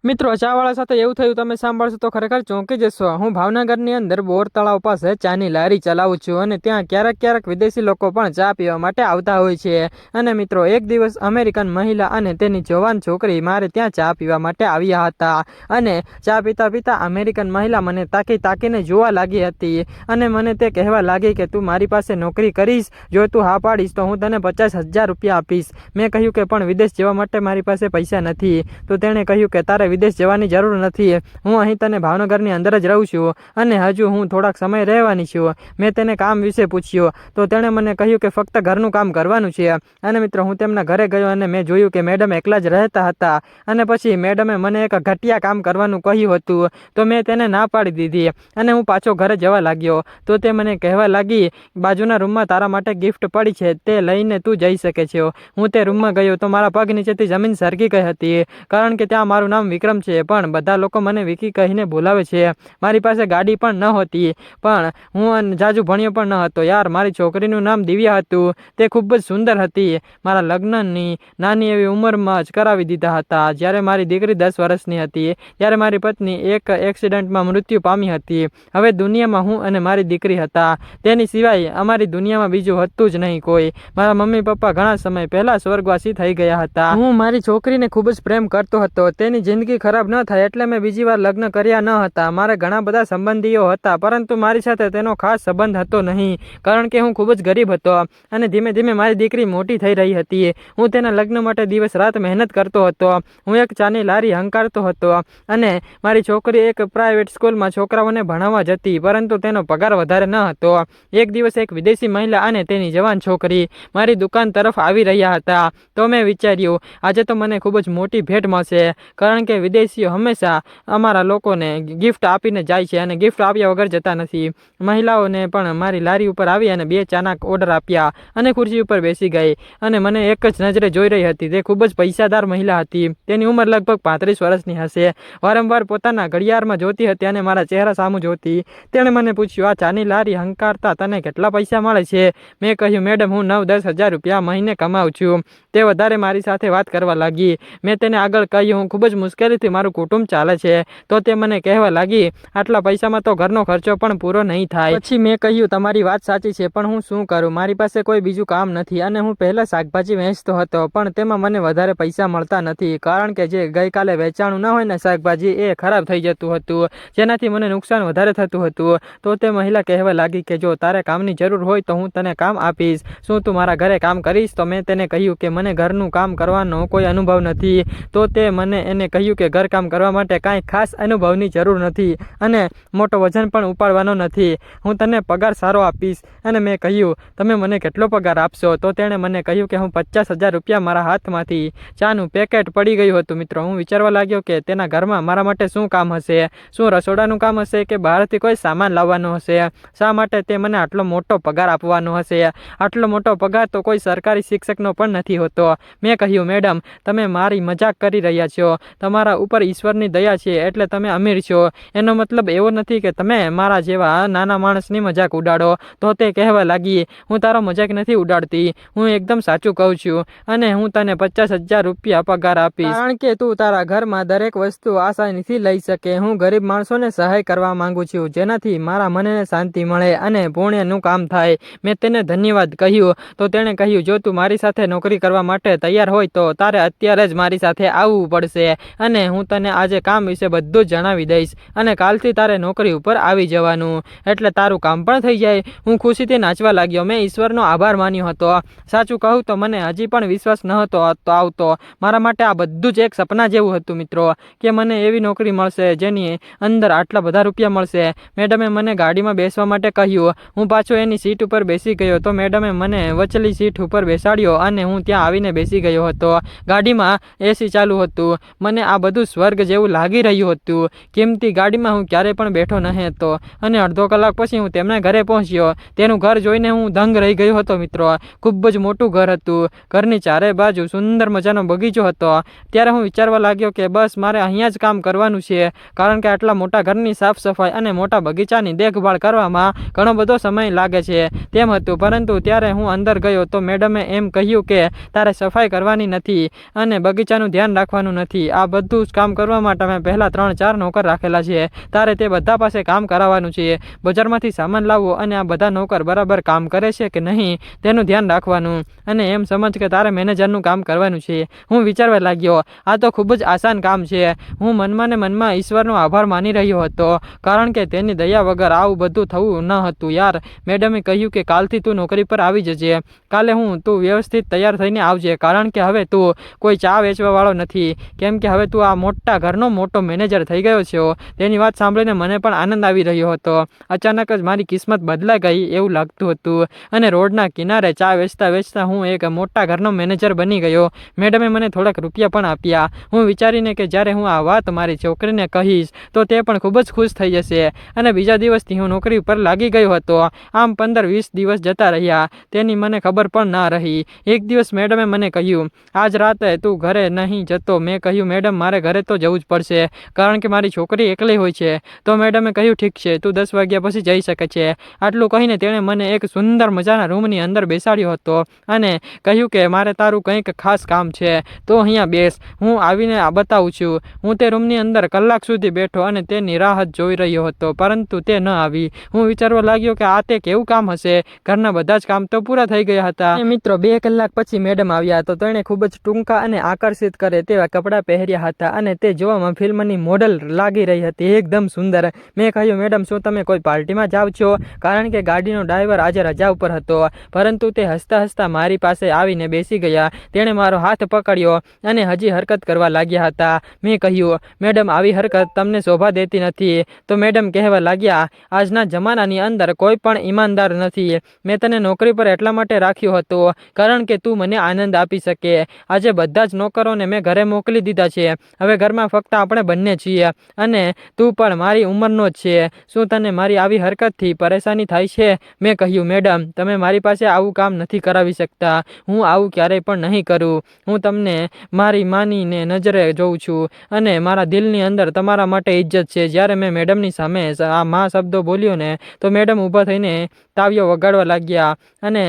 મિત્રો ચાવાળા સાથે એવું થયું તમે સાંભળશો તો ખરેખર ચોંકી જશો। હું ભાવનગરની અંદર બોર તળાવ પાસે ચાની લારી ચલાવું છું અને ત્યાં ક્યારેક વિદેશી લોકો પણ ચા પીવા માટે આવતા હોય છે। અને મિત્રો એક દિવસ અમેરિકન મહિલા અને તેની જવાન છોકરી મારે ત્યાં ચા પીવા માટે આવ્યા હતા અને ચા પીતા પીતા અમેરિકન મહિલા મને તાકીને જોવા લાગી હતી અને મને તે કહેવા લાગી કે તું મારી પાસે નોકરી કરીશ, જો તું હા પાડીશ તો હું તને 50,000 રૂપિયા આપીશ। મેં કહ્યું કે પણ વિદેશ જવા માટે મારી પાસે પૈસા નથી। તો તેણે કહ્યું કે તારે વિદેશ જવાની જરૂર નથી, હું અહીં તને ભાવનગરની અંદર જ રહું છું અને હજુ હું થોડાક સમય રહેવાની છું। મેં તેને કામ વિશે પૂછ્યું તો તેણે મને કહ્યું કે ફક્ત ઘરનું કામ કરવાનું છે। અને મિત્રો હું તેમના ઘરે ગયો અને મેં જોયું કે મેડમ એકલા જ રહેતા હતા અને પછી મેડમે મને એક ઘટિયા કામ કરવાનું કહ્યું હતું તો મેં તેને ના પાડી દીધી અને હું પાછો ઘરે જવા લાગ્યો। તો તે મને કહેવા લાગી બાજુના રૂમમાં તારા માટે ગિફ્ટ પડી છે, તે લઈને તું જઈ શકે છે। હું તે રૂમમાં ગયો તો મારા પગ નીચેથી જમીન સરકી ગઈ હતી કારણ કે ત્યાં મારું નામ વિક્રમ છે પણ બધા લોકો મને વિકી કહીને બોલાવે છે। મારી પાસે ગાડી પણ ન હતી પણ હું જાજુ ભણ્યો પણ ન હતો યાર। મારી છોકરીનું નામ દિવ્યા હતું, તે ખૂબ જ સુંદર હતી। મારા લગ્નની નાની એવી ઉંમરમાં જ કરાવી દીધા હતા। જ્યારે મારી દીકરી 10 વર્ષની હતી ત્યારે મારી પત્ની એક એક્સિડન્ટમાં મૃત્યુ પામી હતી। હવે દુનિયામાં હું અને મારી દીકરી હતા, તેની સિવાય અમારી દુનિયામાં બીજું હતું જ નહીં કોઈ। મારા મમ્મી પપ્પા ઘણા સમય પહેલા સ્વર્ગવાસી થઈ ગયા હતા। હું મારી છોકરીને ખૂબ જ પ્રેમ કરતો હતો, તેની જિંદગી ખરાબ ન થાય એટલે મેં બીજી વાર લગ્ન કર્યા ન હતા। મારે ઘણા બધા સંબંધીઓ હતા પરંતુ મારી સાથે તેનો ખાસ સંબંધ હતો નહીં કારણ કે હું ખૂબ જ ગરીબ હતો અને ધીમે ધીમે મારી દીકરી મોટી થઈ રહી હતી। હું તેના લગ્ન માટે દિવસ રાત મહેનત કરતો હતો। હું એક ચાની લારી હંકારતો હતો અને મારી છોકરી એક પ્રાઇવેટ સ્કૂલમાં છોકરાઓને ભણાવવા જતી પરંતુ તેનો પગાર વધારે ન હતો। એક દિવસ એક વિદેશી મહિલા અને તેની જવાન છોકરી મારી દુકાન તરફ આવી રહ્યા હતા તો મેં વિચાર્યું આજે તો મને ખૂબ જ મોટી ભેટ મળશે કારણ કે વિદેશીઓ હંમેશા અમારા લોકોને ગિફ્ટ આપીને જાય છે અને ગિફ્ટ આપ્યા વગર જતા નથી। મહિલાઓને પણ મારી લારી ઉપર આવી અને 2 ચાના ઓર્ડર આપ્યા અને ખુરશી ઉપર બેસી ગઈ અને મને એક જ નજરે જોઈ રહી હતી। તે ખૂબ જ પૈસાદાર મહિલા હતી, તેની ઉંમર લગભગ 35 વર્ષની હશે। વારંવાર પોતાના ઘડિયાળમાં જોતી હતી અને મારા ચહેરા સામું જોતી। તેણે મને પૂછ્યું આ ચાની લારી હંકારતા તને કેટલા પૈસા મળે છે? મેં કહ્યું મેડમ હું 9-10 હજાર રૂપિયા મહિને કમાઉં છું। તે વધારે મારી સાથે વાત કરવા લાગી। મેં તેને આગળ કહ્યું હું ખૂબ જ મુશ્કેલીથી મારું કુટુંબ ચાલે છે। તો તે મને કહેવા લાગી આટલા પૈસામાં તો ઘરનો ખર્ચો પણ પૂરો નહીં થાય। પછી મેં કહ્યું તમારી વાત સાચી છે પણ હું શું કરું, મારી પાસે કોઈ બીજું કામ નથી અને હું પહેલા શાકભાજી વેચતો હતો પણ તેમાં મને વધારે પૈસા મળતા નથી કારણ કે જે ગઈકાલે વેચાણું ન હોય ને શાકભાજી એ ખરાબ થઈ જતું હતું જેનાથી મને નુકસાન વધારે થતું હતું। તો તે મહિલા કહેવા લાગી કે જો તારે કામની જરૂર હોય તો હું તને કામ આપીશ, શું તું મારા ઘરે કામ કરીશ? તો મેં તેને કહ્યું કે મને ઘરનું કામ કરવાનો કોઈ અનુભવ નથી। તો તે મને એને કહ્યું કે ઘરકામ કરવા માટે કાંઈ ખાસ અનુભવની જરૂર નથી અને મોટો વજન પણ ઉપાડવાનો નથી, હું તને પગાર સારો આપીશ। અને મેં કહ્યું તમે મને કેટલો પગાર આપશો? તો તેણે મને કહ્યું કે હું 50,000 રૂપિયા મારા હાથમાંથી ચાનું પેકેટ પડી ગયું હતું। મિત્રો હું વિચારવા લાગ્યો કે તેના ઘરમાં મારા માટે શું કામ હશે, શું રસોડાનું કામ હશે કે બહારથી કોઈ સામાન લાવવાનો હશે? શા માટે તે મને આટલો મોટો પગાર આપવાનો હશે? આટલો મોટો પગાર તો કોઈ સરકારી શિક્ષકનો પણ નથી હોતો। મેં કહ્યું મેડમ તમે મારી મજાક કરી રહ્યા છો, તમારા ઉપર ઈશ્વરની દયા છે એટલે તમે અમીર છો, એનો મતલબ એવો નથી કે તમે મારા જેવા નાના માણસની મજાક ઉડાડો। તો તે કહેવા લાગી હું તારો મજાક નથી ઉડાડતી, હું એકદમ સાચું કહું છું અને હું તને 50,000 રૂપિયા પગાર આપીશ કારણ કે તું તારા ઘરમાં દરેક વસ્તુ આસાનીથી લઈ શકે। હું ગરીબ માણસોને સહાય કરવા માંગુ છું જેનાથી મારા મનને શાંતિ મળે અને પુણ્યનું કામ થાય। મેં તેને ધન્યવાદ કહ્યું તો તેણે કહ્યું જો તું મારી સાથે નોકરી કરવા માટે તૈયાર હોય તો તારે અત્યારે જ મારી સાથે આવવું પડશે અને હું તને આજે કામ વિશે બધું જ જણાવી દઈશ અને કાલથી તારે નોકરી ઉપર આવી જવાનું એટલે તારું કામ પણ થઈ જાય। હું ખુશીથી નાચવા લાગ્યો, મેં ઈશ્વરનો આભાર માન્યો હતો। સાચું કહું તો મને હજી પણ વિશ્વાસ ન હતો આવતો, મારા માટે આ બધું જ એક સપના જેવું હતું મિત્રો કે મને એવી નોકરી મળશે જેની અંદર આટલા બધા રૂપિયા મળશે। મેડમે મને ગાડીમાં બેસવા માટે કહ્યું, હું પાછો એની સીટ ઉપર બેસી ગયો તો મેડમે મને વચલી સીટ ઉપર બેસાડ્યો અને હું ત્યાં આવીને બેસી ગયો હતો। ગાડીમાં એસી ચાલુ હતું, મને આ બધું સ્વર્ગ જેવું લાગી રહ્યું હતું। કિંમતી ગાડીમાં હું ક્યારેય પણ બેઠો ન હતો અને અડધો કલાક પછી હું તેમના ઘરે પહોંચ્યો। તેનું ઘર જોઈને હું દંગ રહી ગયો હતો મિત્રો, ખૂબ જ મોટું ઘર હતું, ઘરની ચારે બાજુ સુંદર મજાનો બગીચો હતો। ત્યારે હું વિચારવા લાગ્યો કે બસ મારે અહીંયા જ કામ કરવાનું છે કારણ કે આટલા મોટા ઘરની સાફ સફાઈ અને મોટા બગીચાની દેખભાળ કરવામાં ઘણો બધો સમય લાગે છે તેમ હતું। પરંતુ ત્યારે હું અંદર ગયો તો મેડમે એમ કહ્યું કે તારે સફાઈ કરવાની નથી અને બગીચાનું ધ્યાન રાખવાનું નથી. આ બધું જ કામ કરવા માટે મેં પહેલાં 3-4 નોકર રાખેલા છે. તારે તે બધા પાસે કામ કરાવવાનું છે. બજારમાંથી સામાન લાવવો અને આ બધા નોકર બરાબર કામ કરે છે કે નહીં તેનું ધ્યાન રાખવાનું અને એમ સમજ કે તારે મેનેજરનું કામ કરવાનું છે. હું વિચારવા લાગ્યો, આ તો ખૂબ જ આસાન કામ છે. હું મનમાં ને મનમાં ઈશ્વરનો આભાર માની રહ્યો હતો, કારણ કે તેની દયા વગર આવું બધું થવું ન હતું. યાર, મેડમે કહ્યું કે કાલથી તું નોકરી પર આવી જજે. કાલે તું વ્યવસ્થિત તૈયાર થઈને આવજે, કારણ કે હવે તું કોઈ ચા વેચવાવાળો નથી, કેમ કે હવે તું આ મોટા ઘરનો મોટો મેનેજર થઈ ગયો છે. તેની વાત સાંભળીને મને પણ આનંદ આવી રહ્યો હતો. અચાનક જ મારી કિસ્મત બદલાઈ ગઈ એવું લાગતું હતું અને રોડના કિનારે ચા વેચતા વેચતા હું એક મોટા ઘરનો મેનેજર બની ગયો. મેડમે મને થોડાક રૂપિયા પણ આપ્યા. હું વિચારીને કે જ્યારે હું આ વાત મારી છોકરીને કહીશ તો તે પણ ખૂબ જ ખુશ થઈ જશે. અને બીજા દિવસથી હું નોકરી પર લાગી ગયો હતો. આમ 15-20 દિવસ જતા રહ્યા, તેની મને ખબર પણ ના રહી. એક દિવસ મેડમે મને કહ્યું, આજ રાતે તું ઘરે નહીં જતો. મેં કહ્યું, મેડમ મારે ઘરે તો જવું જ પડશે, કારણ કે મારી છોકરી એકલી હોય છે. તો મેડમે કહ્યું, ઠીક છે, તું 10 વાગ્યા પછી જઈ શકે છે. આટલું કહીને તેણે મને એક સુંદર મજાના રૂમની અંદર બેસાડ્યો હતો અને કહ્યું કે મારે તારું કંઈક ખાસ કામ છે, તો અહીંયા બેસ, હું આવીને બતાવું છું. હું તે રૂમની અંદર કલાક સુધી બેઠો અને તેની રાહ જોઈ રહ્યો હતો, પરંતુ તે ન આવી. હું વિચારવા લાગ્યો કે આ તે કેવું કામ હશે. ઘરના બધા જ કામ તો પૂરા થઈ ગયા હતા. મિત્રો, 2 કલાક પછી મેડમ આવ્યા તો તેણે ખૂબ જ ટૂંકા અને આકર્ષિત કરે તેવા કપડાં પહેર્યા હતા અને તે જોવામાં ફિલ્મની મોડલ લાગી રહી હતી, એકદમ સુંદર. મેં કહ્યું, મેડમ શું તમે કોઈ પાર્ટીમાં જાઓ છો? કારણ કે ગાડીનો ડ્રાઈવર આજે રજા ઉપર હતો. પરંતુ તે હસતા હસતા મારી પાસે આવીને બેસી ગયા. તેણે મારો હાથ પકડ્યો અને હજી હરકત કરવા લાગ્યા હતા. મેં કહ્યું, મેડમ આવી હરકત તમને શોભા દેતી નથી. તો મેડમ કહેવા લાગ્યા, આજના જમાનાની અંદર કોઈ પણ ઈમાનદાર નથી. મેં તને નોકરી પર એટલા માટે રાખ્યો હતો કારણ કે તું મને આનંદ આપી શકે. આજે બધા જ નોકરોને મેં ઘરે મોકલી દીધા છે. હવે ઘરમાં ફક્ત આપણે બંને છીએ અને તું પણ મારી ઉંમરનો જ છે. શું તને મારી આવી હરકતથી પરેશાની થાય છે? મેં કહ્યું, મેડમ તમે મારી પાસે આવું કામ નથી કરાવી શકતા. હું આવું ક્યારેય પણ નહીં કરું. હું તમને મારી માનીને નજરે જોઉં છું અને મારા દિલની અંદર તમારા માટે ઇજ્જત છે. જ્યારે મેં મેડમની સામે આ માં શબ્દો બોલ્યો ને તો મેડમ ઊભા થઈને તાવીઓ વગાડવા લાગ્યા અને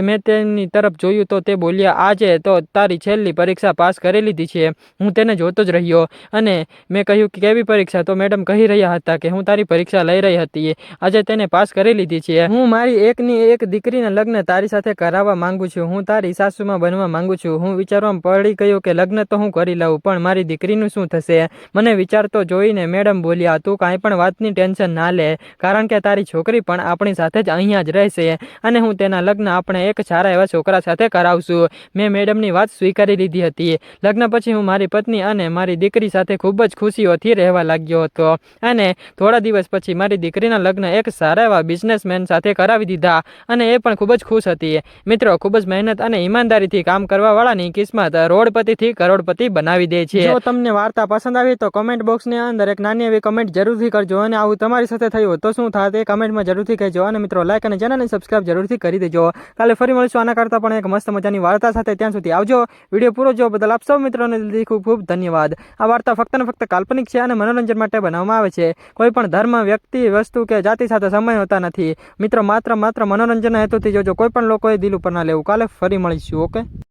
મેં તેની તરફ જોયું તો તે બોલ્યા, આજે તો તારી છેલ્લી પરીક્ષા પાસ કરી લીધી છે. હું તેને જોતો જ રહ્યો અને મેં કહ્યું કે કેવી પરીક્ષા? તો મેડમ કહી રહ્યા હતા કે હું તારી પરીક્ષા લઈ રહી હતી, આજે તેને પાસ કરી લીધી છે. હું મારી એકની એક દીકરીના લગ્ન તારી સાથે કરાવવા માંગુ છું. હું તારી સાસુમાં બનવા માંગુ છું. હું વિચારવામાં પડી ગયો કે લગ્ન તો હું કરી લઉં, પણ મારી દીકરીનું શું થશે? મને વિચારતો જોઈને મેડમ બોલ્યા, તું કાંઈ પણ વાતની ટેન્શન ના લે, કારણ કે તારી છોકરી પણ આપણી સાથે જ અહીંયા જ રહેશે અને હું તેના લગ્ન આપણે એક સારા એવા છોકરા સાથે કરાવશું. મેં મેડમની વાત સ્વીકારી લીધી હતી. લગ્ન પછી હું મારી પત્ની અને મારી દીકરી સાથે ખૂબ જ ખુશીઓથી રહેવા લાગ્યો હતો અને થોડા દિવસ પછી મારી દીકરીના લગ્ન એક સારા એવા બિઝનેસમેન સાથે કરાવી દીધા અને એ પણ ખૂબ જ ખુશ હતી. મિત્રો, ખૂબ જ મહેનત અને ઈમાનદારીથી કામ કરવાવાળાની કિસ્મત રોડપતિથી કરોડપતિ બનાવી દે છે. જો તમને વાર્તા પસંદ આવી તો કમેન્ટ બોક્સની અંદર એક નાની એવી કમેન્ટ જરૂરથી કરજો અને આવું તમારી સાથે થયું તો શું થાય તે કમેન્ટમાં જરૂરથી કહેજો. અને મિત્રો, લાઈક અને ચેનલને સબસ્ક્રાઇબ જરૂરથી કરી દેજો. કાલે ફરી મળીશું આના કરતાં પણ એક મસ્ત મજાની વાર્તા સાથે. ત્યાં સુધી આવજો. વિડીયો પૂરો જોવા બદલ આપ સૌ મિત્રોને દિલથી ખૂબ ખૂબ ધન્યવાદ. આ વાર્તા ફક્ત ને ફક્ત કાલ્પનિક છે અને મનોરંજન માટે બનાવવામાં આવે છે. કોઈ પણ ધર્મ, વ્યક્તિ, વસ્તુ કે જાતિ સાથે સંબંધ હોતા નથી. મિત્રો, માત્ર મનોરંજનના હેતુથી જોજો. કોઈ પણ લોકોએ દિલ ઉપર ના લેવું. કાલે ફરી મળીશું. ઓકે.